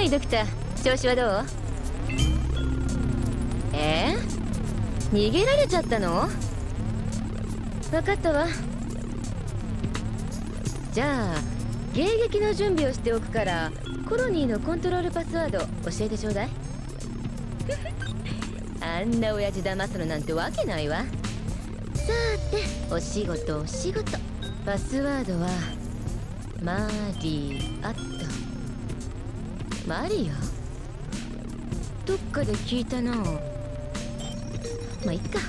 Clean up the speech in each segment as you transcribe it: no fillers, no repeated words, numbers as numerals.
いドクター、調子はどう？逃げられちゃったの？分かったわ。じゃあ迎撃の準備をしておくから、コロニーのコントロールパスワード教えてちょうだい。あんな親父騙すのなんてわけないわ。さーて、お仕事お仕事。パスワードはマリアと。マリア？どっかで聞いたな。まあいっか。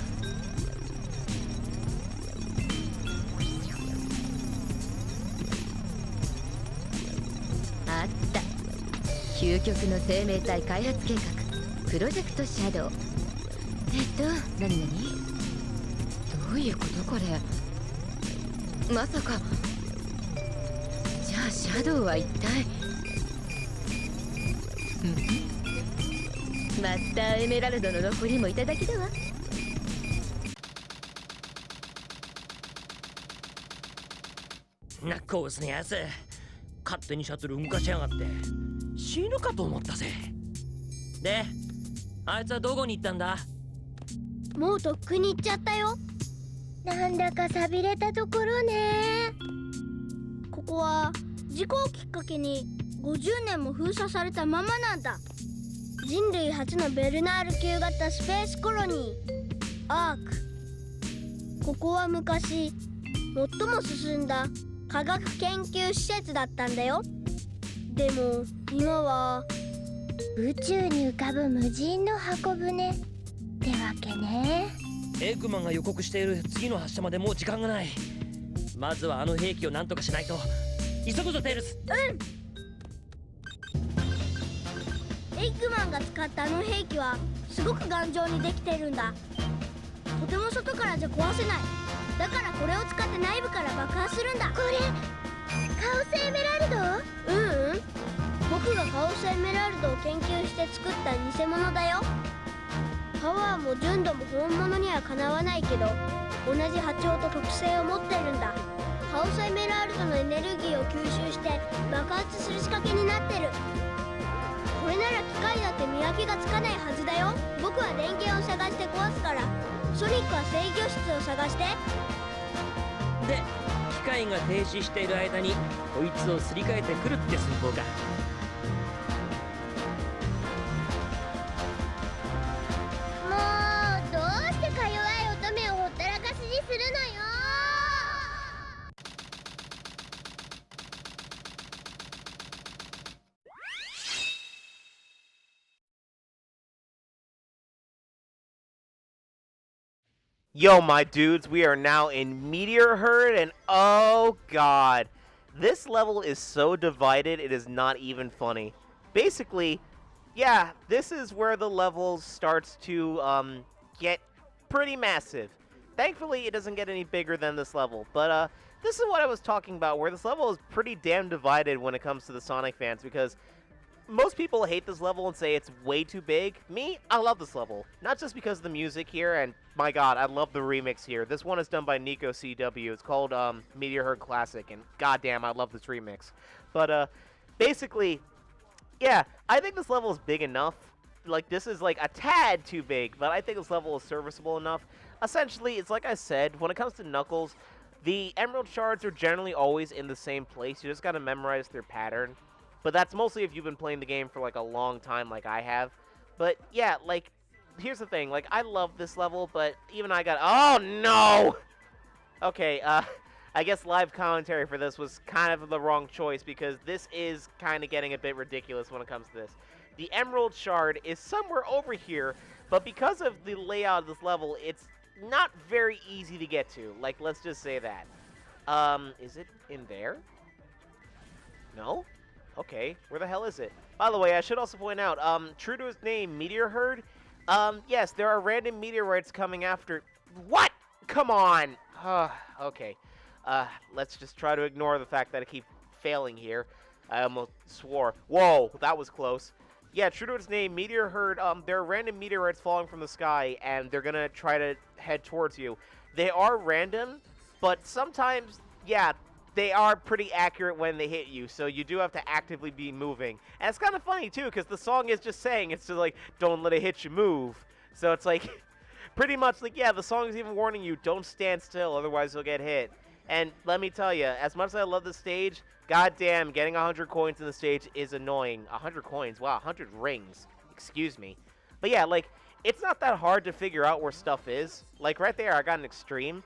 あった。究極の生命体開発計画、プロジェクトシャドウ。何々？どういうことこれ。まさか。じゃあシャドウは一体。マスターエメラルドの残りもいただきだわ。ナッコースのやつ、勝手にシャトル動かしやがって死ぬかと思ったぜ。で、あいつはどこに行ったんだ？もうとっくに行っちゃったよ。なんだか寂れたところね。ここは事故をきっかけに50年も封鎖されたままなんだ。人類初のベルナール級型スペースコロニーアーク。ここは昔最も進んだ科学研究施設だったんだよ。でも今は宇宙に浮かぶ無人の箱舟ってわけね。エッグマンが予告している次の発射までもう時間がない。まずはあの兵器を何とかしないと。急ぐぞテイルス。エッグマンが使ったあの兵器はすごく頑丈にできてるんだ。とても外からじゃ壊せない。だからこれを使って内部から爆破するんだ。これカオスエメラルド？僕がカオスエメラルドを研究して作った偽物だよ。パワーも純度も本物にはかなわないけど、同じ波長と特性を持ってるんだ。カオスエメラルドのエネルギーを吸収して爆発する仕掛けになってる。これなら機械だって見分けがつかないはずだよ。僕は電源を探して壊すから、ソニックは制御室を探して。で、機械が停止している間にこいつをすり替えてくるって寸法か。もうどうしてか弱い乙女をほったらかしにするのよ。Yo, my dudes, we are now in Meteor Herd, and oh god, this level is so divided, it is not even funny. Basically, yeah, this is where the level starts to, get pretty massive. Thankfully, it doesn't get any bigger than this level, but, this is what I was talking about, where this level is pretty damn divided when it comes to the Sonic fans, because most people hate this level and say it's way too big. Me, I love this level. Not just because of the music here, and my god, I love the remix here. This one is done by Nico CW. It's called Meteor Herd Classic, and goddamn, I love this remix. But basically, yeah, I think this level is big enough. Like, this is like a tad too big, but I think this level is serviceable enough. Essentially, it's like I said, when it comes to Knuckles, the Emerald Shards are generally always in the same place. You just gotta memorize their pattern. But that's mostly if you've been playing the game for, like, a long time like I have. But, yeah, like, here's the thing. Like, I love this level, but even I got... Oh, no! Okay, I guess live commentary for this was kind of the wrong choice, because this is kind of getting a bit ridiculous when it comes to this. The Emerald Shard is somewhere over here, but because of the layout of this level, it's not very easy to get to. Like, let's just say that. Is it in there? No? Okay, where the hell is it? By the way, I should also point out, true to his name, Meteor Herd, yes, there are random meteorites coming after... What? Come on! Okay. Let's just try to ignore the fact that I keep failing here. I almost swore. Whoa, that was close. Yeah, true to its name, Meteor Herd, there are random meteorites falling from the sky, and they're gonna try to head towards you. They are random, but sometimes, yeah, they are pretty accurate when they hit you, so you do have to actively be moving. And it's kind of funny, too, because the song is just saying, it's just like, don't let it hit you, move. So it's like, pretty much like, yeah, the song is even warning you, don't stand still, otherwise you'll get hit. And let me tell you, as much as I love the stage, goddamn, getting 100 coins in the stage is annoying. 100 coins, wow, 100 rings, excuse me. But yeah, like, it's not that hard to figure out where stuff is. Like, right there, I got an extreme.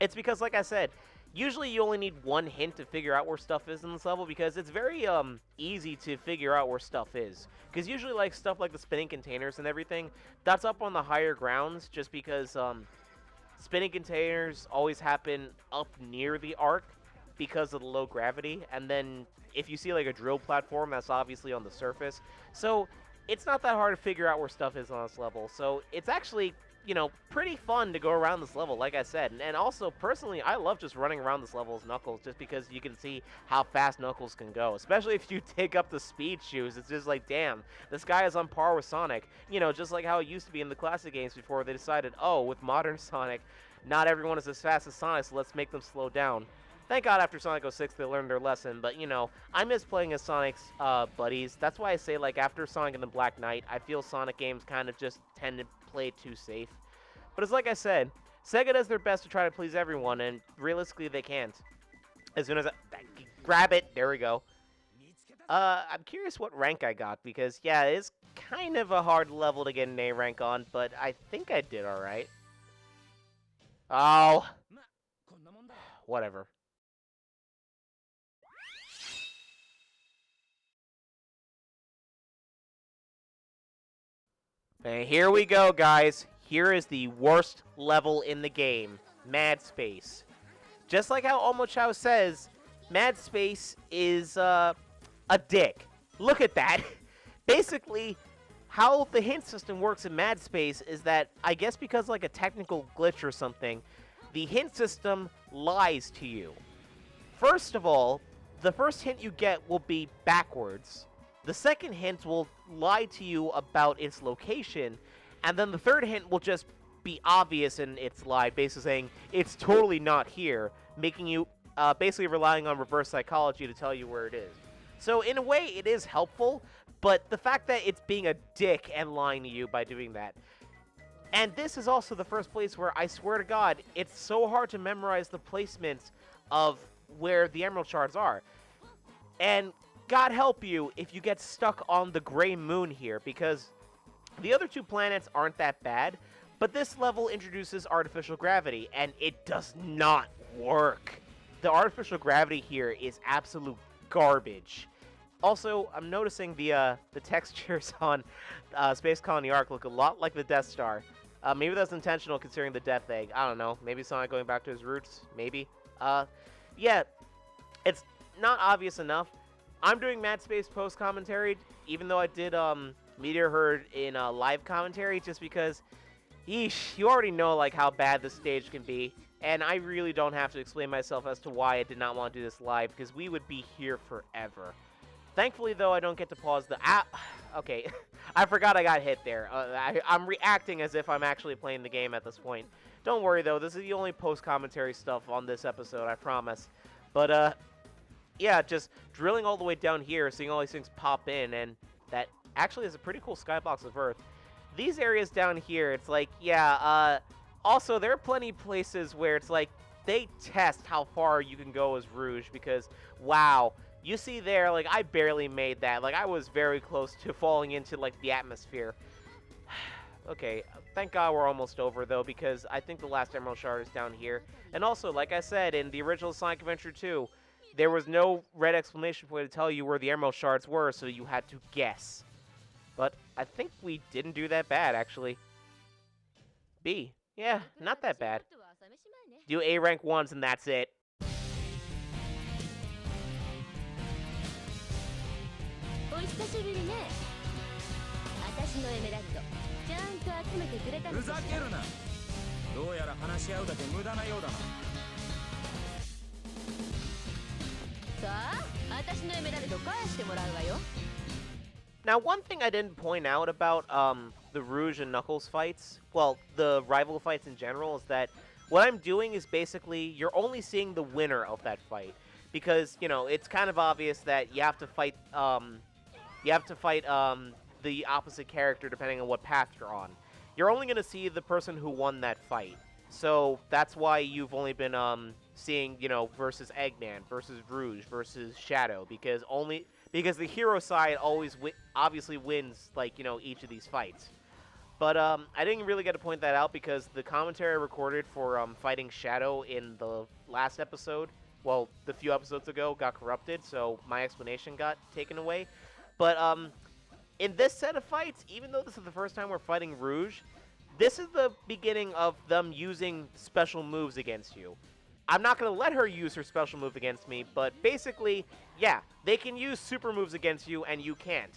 It's because, like I said, usually you only need one hint to figure out where stuff is in this level because it's very easy to figure out where stuff is. Because usually like stuff like the spinning containers and everything, that's up on the higher grounds just because spinning containers always happen up near the arc because of the low gravity. And then if you see like a drill platform, that's obviously on the surface. So it's not that hard to figure out where stuff is on this level. So it's actually, you know, pretty fun to go around this level, like I said. And also, personally, I love just running around this level as Knuckles, just because you can see how fast Knuckles can go. Especially if you take up the speed shoes, it's just like, damn, this guy is on par with Sonic. You know, just like how it used to be in the classic games before they decided, oh, with modern Sonic, not everyone is as fast as Sonic, so let's make them slow down. Thank God after Sonic 06 they learned their lesson, but, you know, I miss playing as Sonic's buddies. That's why I say, like, after Sonic and the Black Knight, I feel Sonic games kind of just tend to play too safe. But it's like I said, Sega does their best to try to please everyone, and realistically they can't. As soon as I grab it, there we go. I'm curious what rank I got, because, yeah, it's kind of a hard level to get an A rank on, but I think I did alright. Oh. Whatever. And here we go, guys. Here is the worst level in the game, Mad Space. Just like how Omochao says, Mad Space is a dick. Look at that. Basically, how the hint system works in Mad Space is that, I guess because like a technical glitch or something, the hint system lies to you. First of all, the first hint you get will be backwards. The second hint will lie to you about its location, and then the third hint will just be obvious in its lie, basically saying it's totally not here, making you basically relying on reverse psychology to tell you where it is. So in a way, it is helpful, but the fact that it's being a dick and lying to you by doing that. And this is also the first place where, I swear to God, it's so hard to memorize the placements of where the Emerald Shards are. And God help you if you get stuck on the Gray Moon here, because the other two planets aren't that bad, but this level introduces artificial gravity, and it does not work. The artificial gravity here is absolute garbage. Also, I'm noticing the textures on Space Colony Arc look a lot like the Death Star. Maybe that's intentional considering the Death Egg. I don't know. Maybe Sonic going back to his roots. Maybe. Yeah, it's not obvious enough. I'm doing Mad Space post-commentary, even though I did Meteor Herd in live commentary, just because, yeesh, you already know like how bad the stage can be, and I really don't have to explain myself as to why I did not want to do this live, because we would be here forever. Thankfully, though, I don't get to pause the okay, I forgot I got hit there. I'm reacting as if I'm actually playing the game at this point. Don't worry, though, this is the only post-commentary stuff on this episode, I promise. But, yeah, just drilling all the way down here, seeing all these things pop in, and that actually is a pretty cool skybox of Earth. These areas down here, it's like, yeah, also, there are plenty of places where it's like, they test how far you can go as Rouge, because, wow, you see there, like, I barely made that. Like, I was very close to falling into, like, the atmosphere. Okay, thank God we're almost over, though, because I think the last Emerald Shard is down here. And also, like I said, in the original Sonic Adventure 2, there was no red exclamation point to tell you where the Emerald Shards were, so you had to guess. But I think we didn't do that bad, actually. B. Yeah, not that bad. Do A rank 1s and that's it. Now, one thing I didn't point out about the Rouge and Knuckles fights, well, the rival fights in general, is that what I'm doing is basically you're only seeing the winner of that fight because, you know, it's kind of obvious that you have to fight the opposite character depending on what path you're on. You're only going to see the person who won that fight. So that's why you've only been seeing, you know, versus Eggman, versus Rouge, versus Shadow, because the hero side always obviously wins, like, you know, each of these fights. But I didn't really get to point that out because the commentary I recorded for fighting Shadow in the last episode, well, the few episodes ago, got corrupted, so my explanation got taken away. But in this set of fights, even though this is the first time we're fighting Rouge, this is the beginning of them using special moves against you. I'm not going to let her use her special move against me, but basically, yeah, they can use super moves against you and you can't.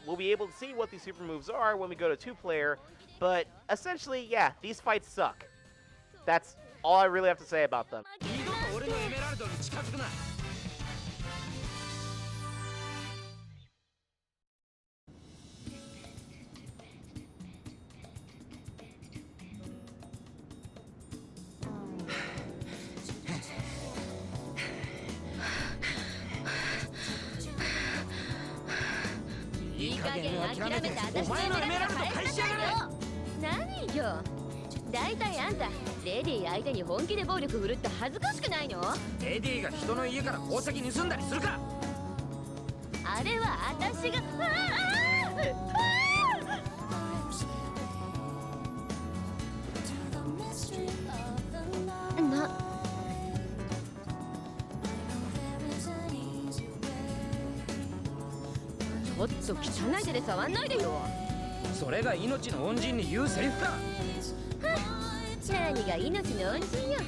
We'll be able to see what these super moves are when we go to 2-player, but essentially, yeah, these fights suck. That's all I really have to say about them. 二度と俺のエメラルドに近づくな。いい加減諦めて私のエメラルド返しなさいよ。何よ、だいたいあんたレディー相手に本気で暴力振るって恥ずかしくないの？レディが人の家から宝石盗んだりするか。あれは私がちょっと汚い手で触んないでよ。それが命の恩人に言うセリフか。何が命の恩人よ。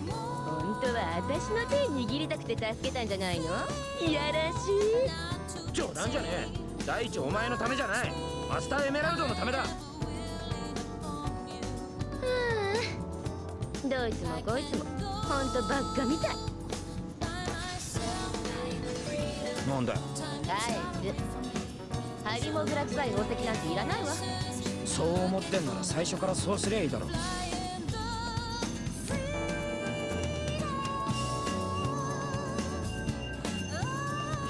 本当は私の手握りたくて助けたんじゃないの？いやらしい。冗談じゃねえ。第一お前のためじゃない。マスターエメラルドのためだ。どいつもこいつもほんとばっかみたい。なんだよ。帰る。ハリモグラ臭い宝石なんていらないわ。そう思ってんなら最初からそうすりゃいいだろ。や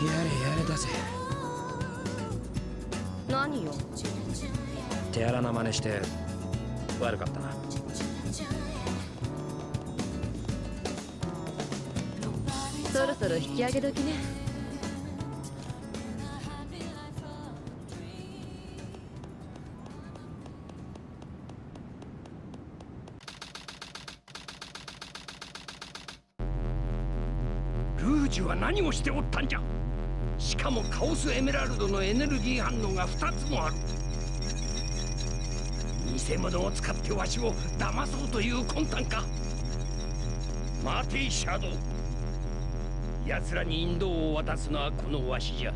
れやれだぜ。何よ。手荒な真似して悪かったな。そろそろ引き上げ時ね。ルージュは何をしておったんじゃ。しかもカオスエメラルドのエネルギー反応が2つもある。偽物を使ってわしを騙そうという魂胆か。待てシャドウ。奴らに引導を渡すのはこのわしじゃ。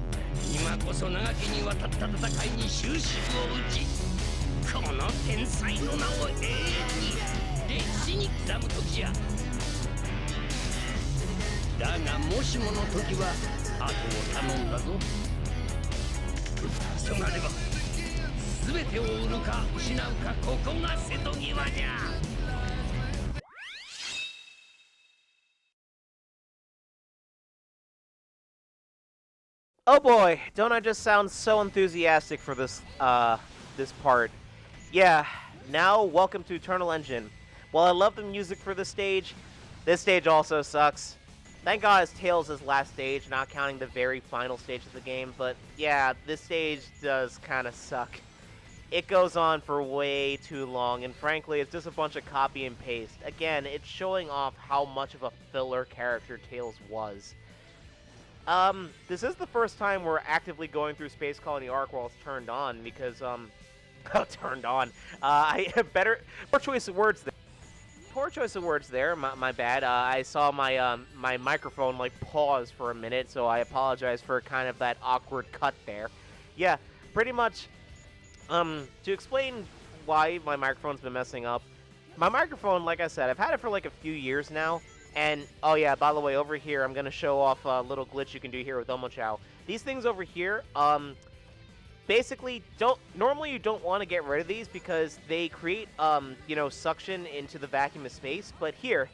今こそ長きにわたった戦いに終止符を打ち、この天才の名を永遠に歴史に刻む時じゃ。だがもしもの時は後を頼んだぞ。急がねば。全てを売るか失うか、ここが瀬戸際じゃ。Oh boy, don't I just sound so enthusiastic for this this part. Yeah, now welcome to Eternal Engine. While I love the music for this stage also sucks. Thank God it's Tails' last stage, not counting the very final stage of the game, but yeah, this stage does kind of suck. It goes on for way too long, and frankly, it's just a bunch of copy and paste. Again, it's showing off how much of a filler character Tails was. This is the first time we're actively going through Space Colony Arc while it's turned on, because, turned on. Poor choice of words there. Poor choice of words there, my bad. I saw my, my microphone, like, pause for a minute, so I apologize for kind of that awkward cut there. Yeah, pretty much, to explain why my microphone's been messing up, my microphone, like I said, I've had it for, like, a few years now. And, oh yeah, by the way, over here, I'm going to show off a little glitch you can do here with Omochao. These things over here, basically, normally you don't want to get rid of these because they create, you know, suction into the vacuum of space. But here,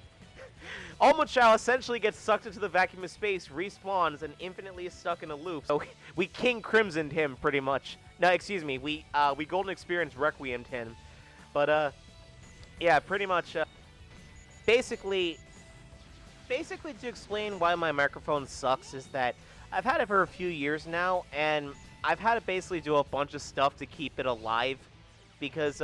Omochao essentially gets sucked into the vacuum of space, respawns, and infinitely is stuck in a loop. So we King Crimsoned him pretty much. No, excuse me, we Golden Experience Requiem'd him. But yeah, pretty much. Basically, to explain why my microphone sucks is that I've had it for a few years now, and I've had to basically do a bunch of stuff to keep it alive, because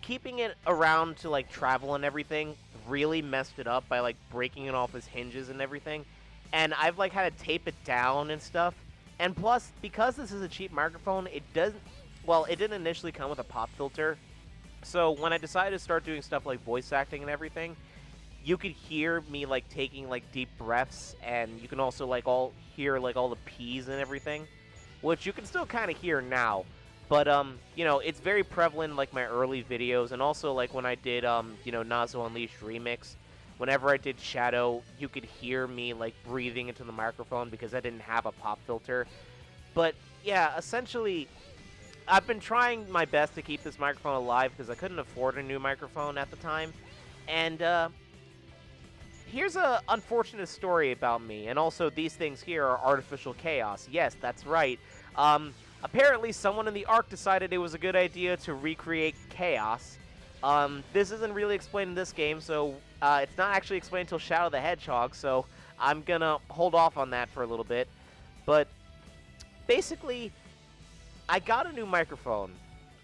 keeping it around to like travel and everything really messed it up by like breaking it off its hinges and everything, and I've like had to tape it down and stuff. And plus, because this is a cheap microphone, it didn't initially come with a pop filter. So when I decided to start doing stuff like voice acting and everything, you could hear me like taking like deep breaths, and you can also like hear like all the P's and everything, which you can still kind of hear now. But you know, it's very prevalent in like my early videos, and also like when I did you know, Nazo Unleashed Remix. Whenever I did Shadow, you could hear me like breathing into the microphone because I didn't have a pop filter. But yeah, essentially, I've been trying my best to keep this microphone alive because I couldn't afford a new microphone at the time. And here's a unfortunate story about me. And also, these things here are artificial chaos. Yes, that's right. Apparently, someone in the Ark decided it was a good idea to recreate chaos. This isn't really explained in this game, so it's not actually explained until Shadow the Hedgehog, so I'm gonna hold off on that for a little bit. But basically, I got a new microphone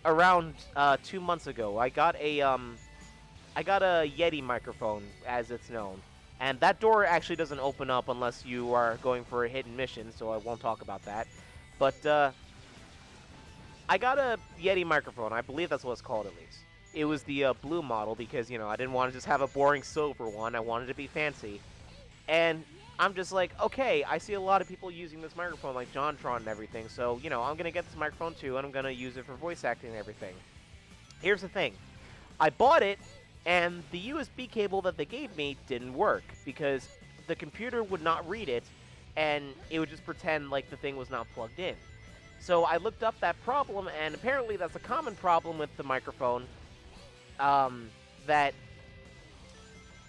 around 2 months ago. I got a Yeti microphone, as it's known, and that door actually doesn't open up unless you are going for a hidden mission, so I won't talk about that. But I got a Yeti microphone. I believe that's what it's called, at least. It was the blue model because, you know, I didn't want to just have a boring silver one. I wanted to be fancy. And I'm just like, okay, I see a lot of people using this microphone, like JonTron and everything, so, you know, I'm going to get this microphone too, and I'm going to use it for voice acting and everything. Here's the thing. I bought it, and the USB cable that they gave me didn't work, because the computer would not read it, and it would just pretend like the thing was not plugged in. So I looked up that problem, and apparently that's a common problem with the microphone, that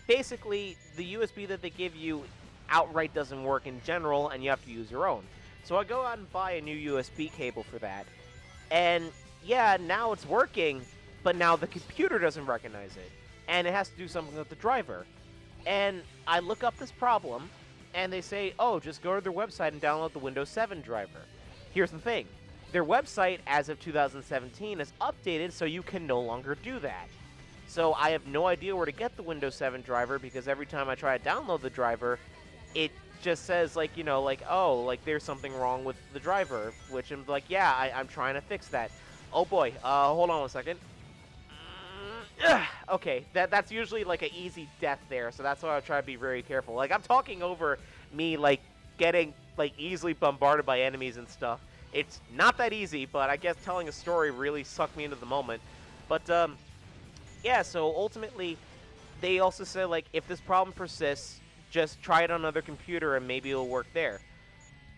basically the USB that they give you outright doesn't work in general, and you have to use your own. So I go out and buy a new USB cable for that, and yeah, now it's working, but now the computer doesn't recognize it, and it has to do something with the driver. And I look up this problem, and they say, oh, just go to their website and download the Windows 7 driver. Here's the thing. Their website, as of 2017, is updated, so you can no longer do that. So I have no idea where to get the Windows 7 driver, because every time I try to download the driver, it just says, like, you know, like, oh, like, there's something wrong with the driver, which I'm like, yeah, I'm trying to fix that. Oh, boy. Hold on 1 second. Okay, that's usually, like, an easy death there, so that's why I try to be very careful. Like, I'm talking over me, like, getting, like, easily bombarded by enemies and stuff. It's not that easy, but I guess telling a story really sucked me into the moment. But, yeah, so ultimately, they also said, like, if this problem persists, just try it on another computer and maybe it'll work there.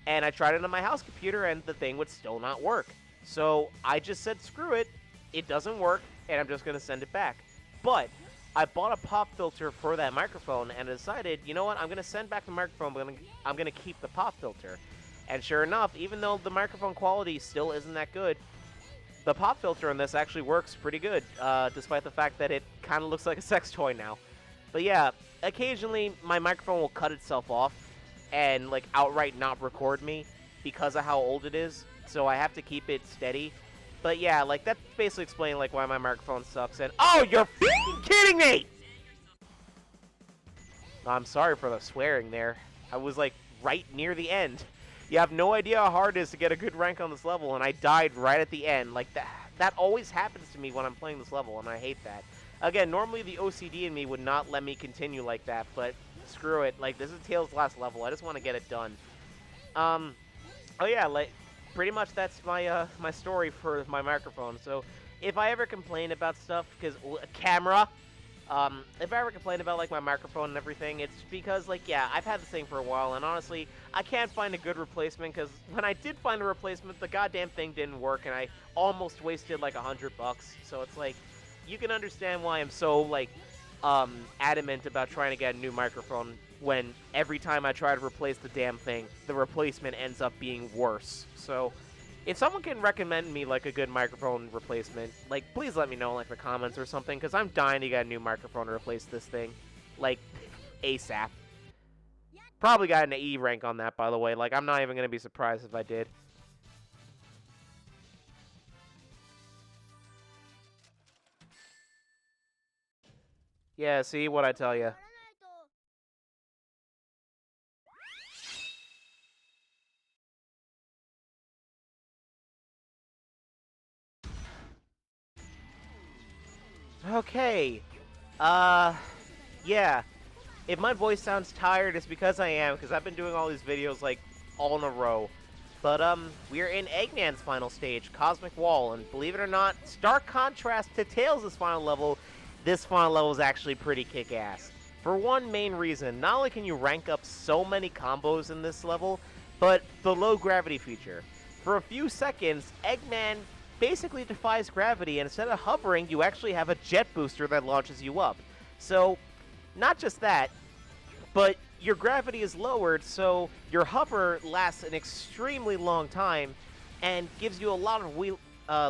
And I tried it on my house computer and the thing would still not work. So I just said, screw it, it doesn't work, and I'm just going to send it back. But I bought a pop filter for that microphone and decided, you know what, I'm going to send back the microphone, but I'm going to keep the pop filter. And sure enough, even though the microphone quality still isn't that good, the pop filter on this actually works pretty good, despite the fact that it kind of looks like a sex toy now. But yeah, occasionally my microphone will cut itself off and like outright not record me because of how old it is, so I have to keep it steady. But yeah, like that's basically explaining like why my microphone sucks. And oh, you're f***ing kidding me! I'm sorry for the swearing there. I was like right near the end. You have no idea how hard it is to get a good rank on this level, and I died right at the end. Like, that always happens to me when I'm playing this level, and I hate that. Again, normally the OCD in me would not let me continue like that, but screw it. Like, this is Tails' last level. I just want to get it done. Oh yeah, like, pretty much that's my, my story for my microphone. So, if I ever complain about stuff, because camera, If I ever complain about, like, my microphone and everything, it's because, like, yeah, I've had this thing for a while, and honestly, I can't find a good replacement, because when I did find a replacement, the goddamn thing didn't work, and I almost wasted, like, $100. So it's like, you can understand why I'm so, like, adamant about trying to get a new microphone when every time I try to replace the damn thing, the replacement ends up being worse. So, if someone can recommend me, like, a good microphone replacement, like, please let me know in, like, the comments or something, because I'm dying to get a new microphone to replace this thing. Like, ASAP. Probably got an E rank on that, by the way. Like, I'm not even going to be surprised if I did. Yeah, see what I tell you. やらないと Okay. Yeah. If my voice sounds tired, it's because I am, because I've been doing all these videos, like, all in a row. But, we're in Eggman's final stage, Cosmic Wall, and believe it or not, stark contrast to Tails' final level, this final level is actually pretty kick-ass. For one main reason, not only can you rank up so many combos in this level, but the low gravity feature. For a few seconds, Eggman basically defies gravity, and instead of hovering, you actually have a jet booster that launches you up. So, not just that, but your gravity is lowered, so your hover lasts an extremely long time and gives you a lot of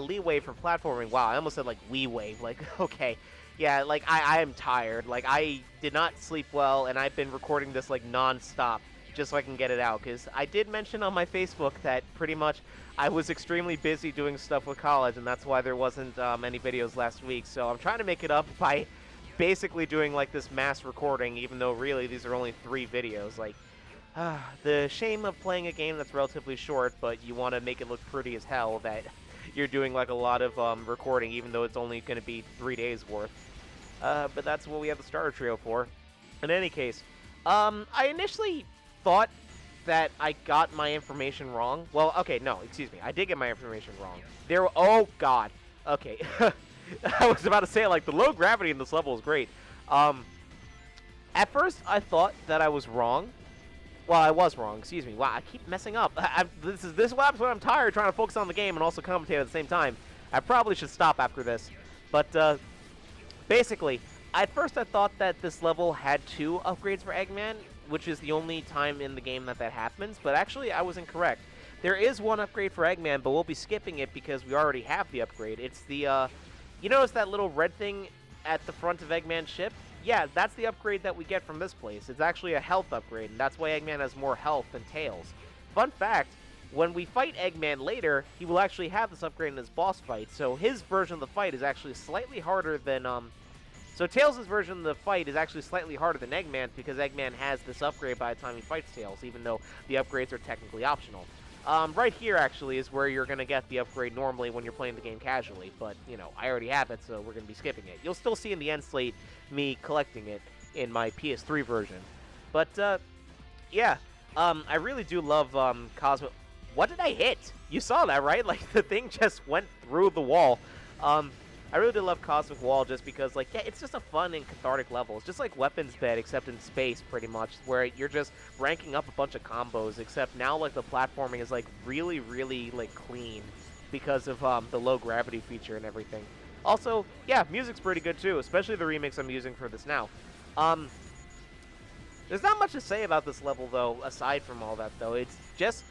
leeway for platforming. Wow, I almost said, like, leeway. Like, okay. Yeah, like, I am tired. Like, I did not sleep well, and I've been recording this, like, non-stop just so I can get it out. Because I did mention on my Facebook that pretty much I was extremely busy doing stuff with college, and that's why there wasn't any videos last week. So I'm trying to make it up by basically doing, like, this mass recording, even though really these are only 3 videos. Like, the shame of playing a game that's relatively short, but you want to make it look pretty as hell, that you're doing, like, a lot of recording, even though it's only going to be 3 days worth. But that's what we have the starter trio for. In any case, I initially thought that I got my information wrong. Well, okay, no, excuse me. I did get my information wrong. Oh, God. Okay. I was about to say, like, the low gravity in this level is great. At first, I thought that I was wrong. Well, I was wrong. Excuse me. Wow, I keep messing up. This is what happens when I'm tired trying to focus on the game and also commentate at the same time. I probably should stop after this. But, basically, at first I thought that this level had 2 upgrades for Eggman, which is the only time in the game that happens. But actually, I was incorrect. There is 1 upgrade for Eggman, but we'll be skipping it because we already have the upgrade. It's the, you notice that little red thing at the front of Eggman's ship? Yeah, that's the upgrade that we get from this place. It's actually a health upgrade, and that's why Eggman has more health than Tails. Fun fact, when we fight Eggman later, he will actually have this upgrade in his boss fight, so his version of the fight is actually slightly harder than, so Tails' version of the fight is actually slightly harder than Eggman's because Eggman has this upgrade by the time he fights Tails, even though the upgrades are technically optional. Right here, actually, is where you're going to get the upgrade normally when you're playing the game casually, but, you know, I already have it, so we're going to be skipping it. You'll still see in the end slate me collecting it in my PS3 version. But, yeah, I really do love, Cosmo... What did I hit? You saw that, right? Like, the thing just went through the wall. I really do love Cosmic Wall just because, like, yeah, it's just a fun and cathartic level. It's just like Weapons Bed, except in space, pretty much, where you're just ranking up a bunch of combos, except now, like, the platforming is, like, really, really, like, clean because of, the low gravity feature and everything. Also, yeah, music's pretty good, too, especially the remix I'm using for this now. There's not much to say about this level, though, aside from all that, though. It's just,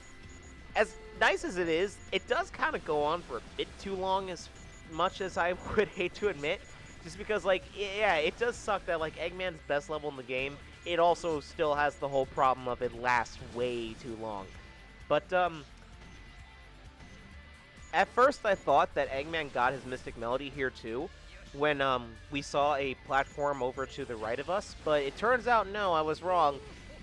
as nice as it is, it does kind of go on for a bit too long, as much as I would hate to admit, just because, like, yeah, it does suck that, like, Eggman's best level in the game, it also still has the whole problem of it lasts way too long. But, at first I thought that Eggman got his Mystic Melody here, too, when, we saw a platform over to the right of us, but it turns out, no, I was wrong.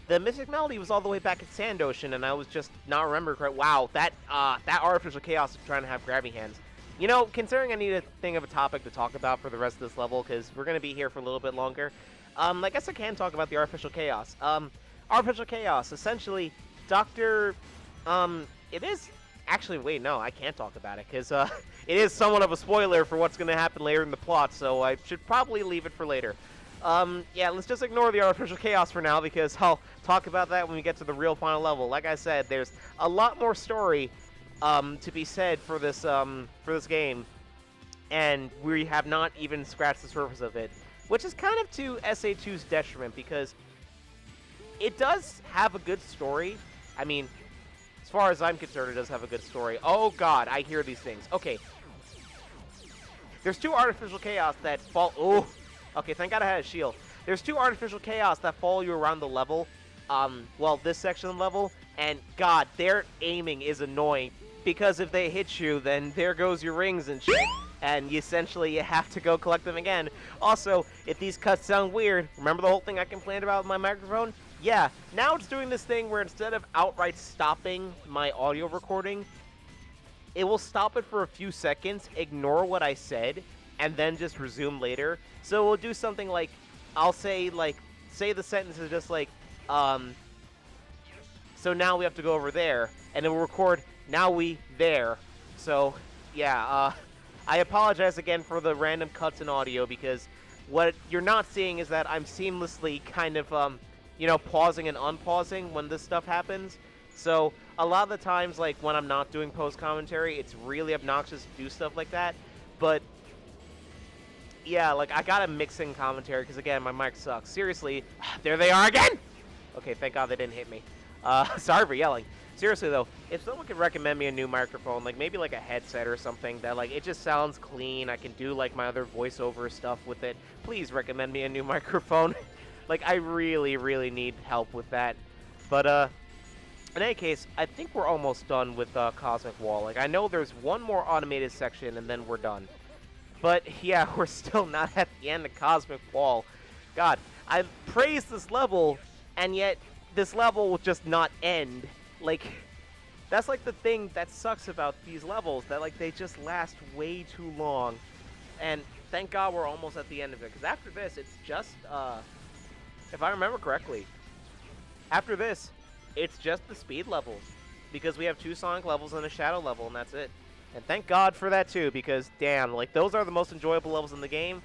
The Mystic Melody was all the way back at Sand Ocean, and I was just not remembering correct. Wow, that Artificial Chaos is trying to have grabby hands. You know, considering I need a thing of a topic to talk about for the rest of this level, because we're going to be here for a little bit longer, I guess I can talk about the Artificial Chaos. Artificial Chaos, essentially, it is actually, wait, no, I can't talk about it because it is somewhat of a spoiler for what's going to happen later in the plot, so I should probably leave it for later. Yeah, let's just ignore the artificial chaos for now because I'll talk about that when we get to the real final level. Like I said, there's a lot more story to be said for this game, and we have not even scratched the surface of it, which is kind of to SA2's detriment because it does have a good story. I mean, as far as I'm concerned, it does have a good story. Oh god, I hear these things. Okay. There's 2 artificial chaos that fall... Oh! Okay, thank god I had a shield. There's 2 artificial chaos that follow you around the level. Well, this section of the level. And god, their aiming is annoying. Because if they hit you, then there goes your rings and shit. And essentially, you have to go collect them again. Also, if these cuts sound weird, remember the whole thing I complained about with my microphone? Yeah, now it's doing this thing where instead of outright stopping my audio recording, it will stop it for a few seconds, ignore what I said, and then just resume later. So we'll do something like, I'll say, like, say the sentence is just like, so now we have to go over there, and it will record, now we there. So, yeah, I apologize again for the random cuts in audio, because what you're not seeing is that I'm seamlessly kind of, you know, pausing and unpausing when this stuff happens. So a lot of the times, like when I'm not doing post commentary, it's really obnoxious to do stuff like that. But yeah, like I gotta mix in commentary because again, my mic sucks. Seriously, there they are again. Okay, thank God they didn't hit me. Sorry for yelling. Seriously though, if someone could recommend me a new microphone, like maybe like a headset or something that like it just sounds clean, I can do like my other voiceover stuff with it, please recommend me a new microphone. Like, I really, really need help with that. But, in any case, I think we're almost done with Cosmic Wall. Like, I know there's one more automated section, and then we're done. But, yeah, we're still not at the end of Cosmic Wall. God, I praised this level, and yet this level will just not end. Like, that's, like, the thing that sucks about these levels, that, like, they just last way too long. And thank God we're almost at the end of it, because after this, it's just, if I remember correctly, after this, it's just the speed levels. Because we have 2 Sonic levels and a Shadow level, and that's it. And thank God for that, too, because, damn, like, those are the most enjoyable levels in the game.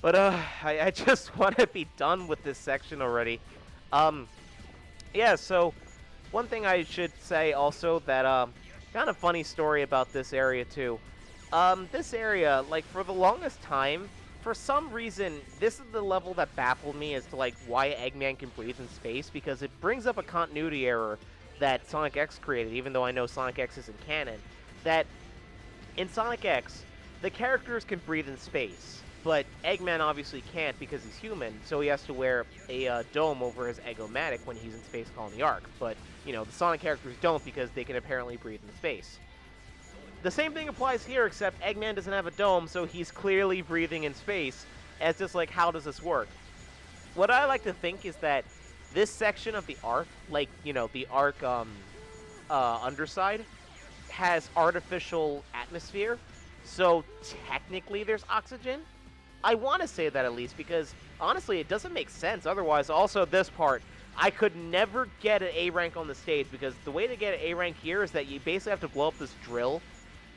But, I just want to be done with this section already. Yeah, so, one thing I should say also that, kind of funny story about this area, too. This area, like, for the longest time, for some reason, this is the level that baffled me as to, like, why Eggman can breathe in space, because it brings up a continuity error that Sonic X created, even though I know Sonic X isn't canon, that in Sonic X, the characters can breathe in space, but Eggman obviously can't because he's human, so he has to wear a dome over his Egg-O-Matic when he's in Space Colony Arc, but, you know, the Sonic characters don't because they can apparently breathe in space. The same thing applies here, except Eggman doesn't have a dome, so he's clearly breathing in space, as just like, how does this work? What I like to think is that this section of the Arc, like, you know, the Arc, underside, has artificial atmosphere, so technically there's oxygen? I want to say that at least, because, honestly, it doesn't make sense otherwise. Also, this part, I could never get an A rank on the stage, because the way to get an A rank here is that you basically have to blow up this drill.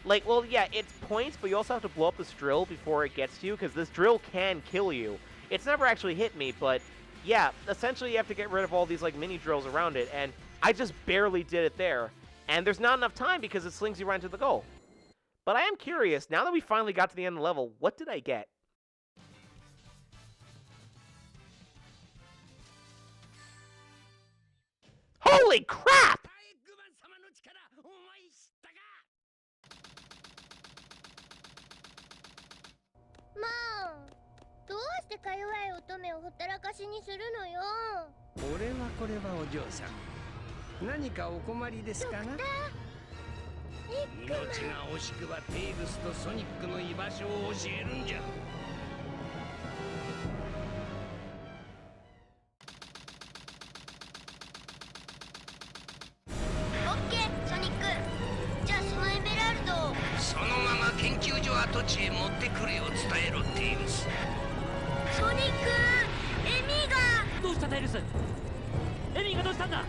Like, well, yeah, it's points, but you also have to blow up this drill before it gets to you, because this drill can kill you. It's never actually hit me, but, yeah, essentially you have to get rid of all these, like, mini drills around it, and I just barely did it there. And there's not enough time because it slings you right to the goal. But I am curious, now that we finally got to the end of the level, what did I get? Holy crap!まあ、どうしてか弱い乙女をほったらかしにするのよ。これはお嬢さん、何かお困りですかな。命が惜しくばテイルスとソニックの居場所を教えるんじゃ。オッケー、ソニック。じゃあそのエメラルドをそのまま研究所跡地へ持ってくるよう伝えろ、テイルス。ソニック、エミが。どうしたテイルス？エミーがどうしたんだ？